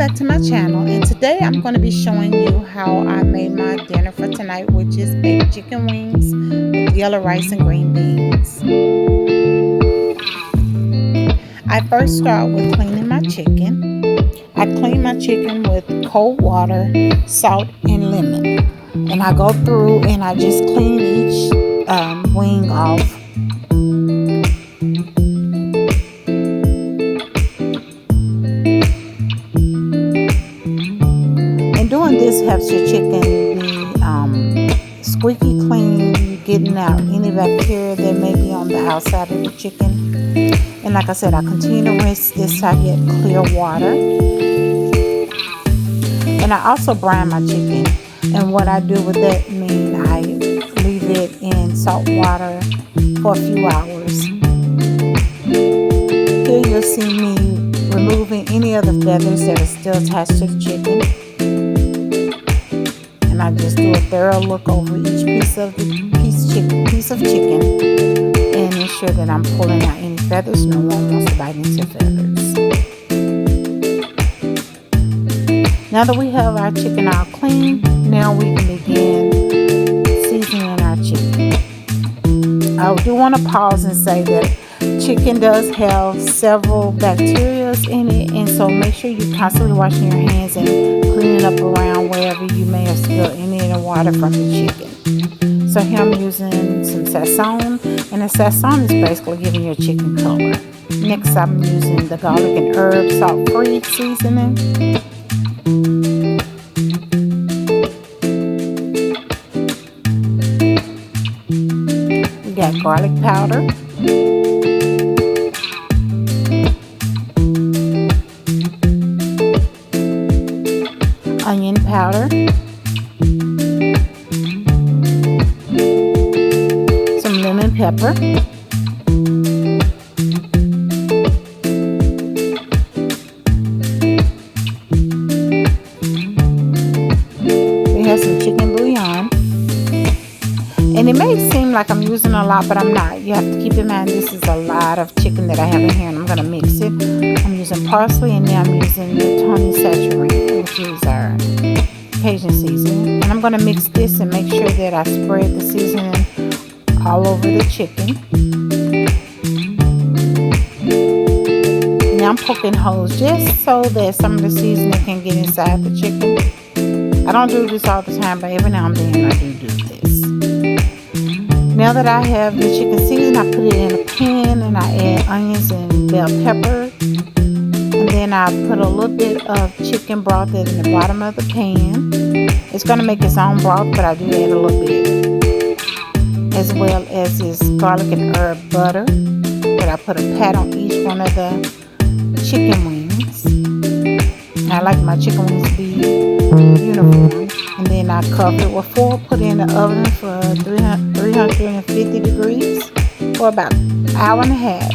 back to my channel, and today I'm going to be showing you how I made my dinner for tonight, which is baked chicken wings with yellow rice and green beans. I first start with cleaning my chicken. I clean my chicken with cold water, salt, and lemon, and I go through and I just clean each wing off. Doing this helps your chicken be squeaky clean, getting out any bacteria that may be on the outside of the chicken. And like I said, I continue to rinse this till I get clear water. And I also brine my chicken. And what I do with that means I leave it in salt water for a few hours. Here you'll see me removing any of the feathers that are still attached to the chicken. And I just do a thorough look over each piece of chicken and ensure that I'm pulling out any feathers. No one wants to bite into feathers. Now that we have our chicken all clean, now we can begin seasoning our chicken. I do want to pause and say that chicken does have several bacteria in it, and so make sure you're constantly washing your hands and cleaning up around wherever you may have spilled any of the water from the chicken. So here I'm using some sazon, and the sazon is basically giving your chicken color. Next I'm using the garlic and herb salt-free seasoning. We got garlic powder, onion powder, some lemon pepper, we have some chicken bouillon. And it may seem like I'm using a lot, but I'm not. You have to keep in mind this is a lot of chicken that I have in here, and I'm going to mix it. I'm using parsley, and then I'm using the Tony Chachere's, which is our Cajun seasoning. And I'm going to mix this and make sure that I spread the seasoning all over the chicken. Now I'm poking holes just so that some of the seasoning can get inside the chicken. I don't do this all the time, but every now and then I do this. Now that I have the chicken seasoned, I put it in a pan and I add onions and bell pepper. And then I put a little bit of chicken broth in the bottom of the pan. It's going to make its own broth, but I do add a little bit. As well as this garlic and herb butter. That I put a pat on each one of the chicken wings. I like my chicken wings to be uniform. And then I cover it with foil, put it in the oven for 350 degrees for about an hour and a half.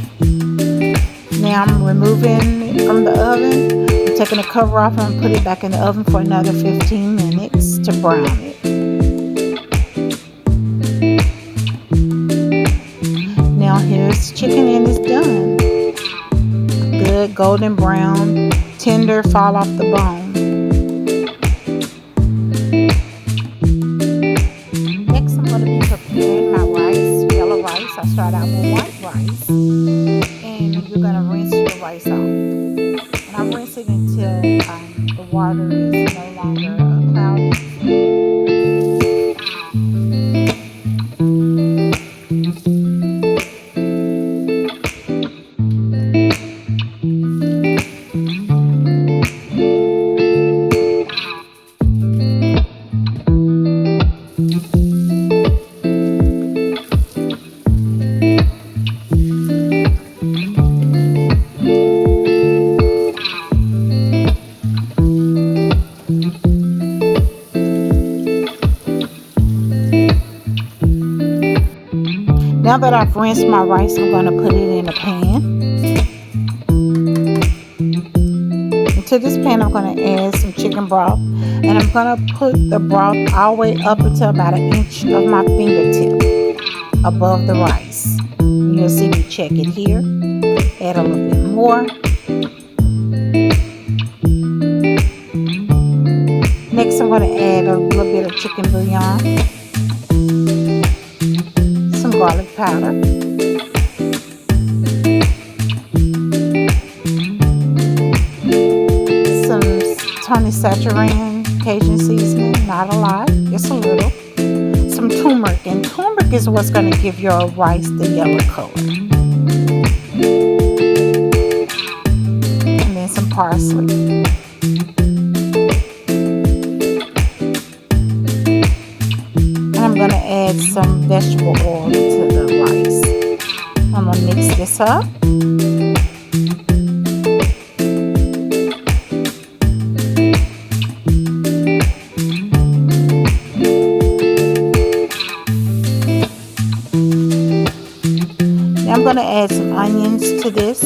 Now I'm removing it from the oven. I'm taking the cover off and put it back in the oven for another 15 minutes to brown it. Now here's the chicken and it's done. Good golden brown, tender, fall off the bone. I start out with white rice, and you're going to rinse your rice off. And I rinse it until the water is no longer cloudy. Now that I've rinsed my rice, I'm going to put it in a pan. Into this pan, I'm going to add some chicken broth. And I'm going to put the broth all the way up until about 1 inch of my fingertip above the rice. You'll see me check it here. Add a little bit more. going to add a little bit of chicken bouillon, some garlic powder, some Tony Chachere's Cajun seasoning, not a lot, just a little, some turmeric, and turmeric is what's going to give your rice the yellow color, and then some parsley. I'm going to add some vegetable oil to the rice. I'm going to mix this up. Now I'm going to add some onions to this.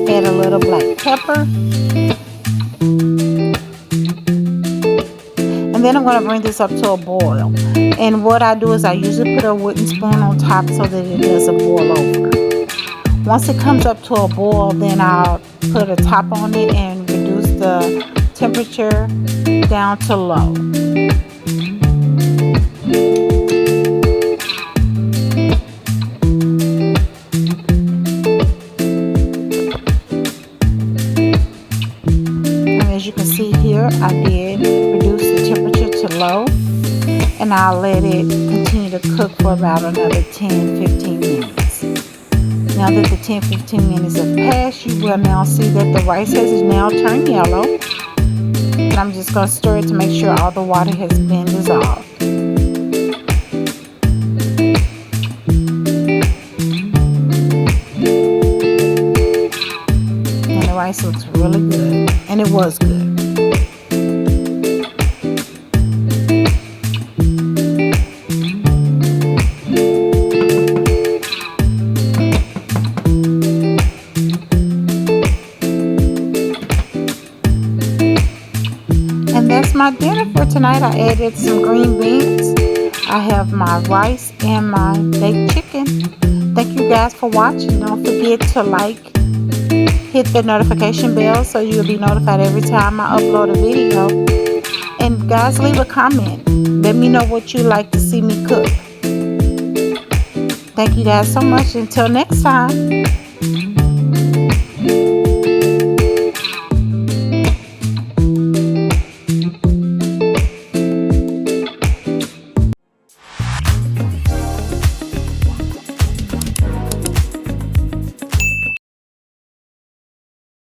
Add a little black pepper. And then I'm going to bring this up to a boil. And what I do is I usually put a wooden spoon on top so that it doesn't boil over. Once it comes up to a boil, then I'll put a top on it and reduce the temperature down to low. And as you can see here, I did reduce the temperature to low, and I'll let it continue to cook for about another 10-15 minutes. Now that the 10-15 minutes have passed, you will now see that the rice has now turned yellow, and I'm just going to stir it to make sure all the water has been dissolved. And the rice looks really good, and it was good. And that's my dinner for tonight. I added some green beans. I have my rice and my baked chicken. Thank you guys for watching. Don't forget to hit the notification bell so you'll be notified every time I upload a video. And guys, leave a comment. Let me know what you like to see me cook. Thank you guys so much. Until next time.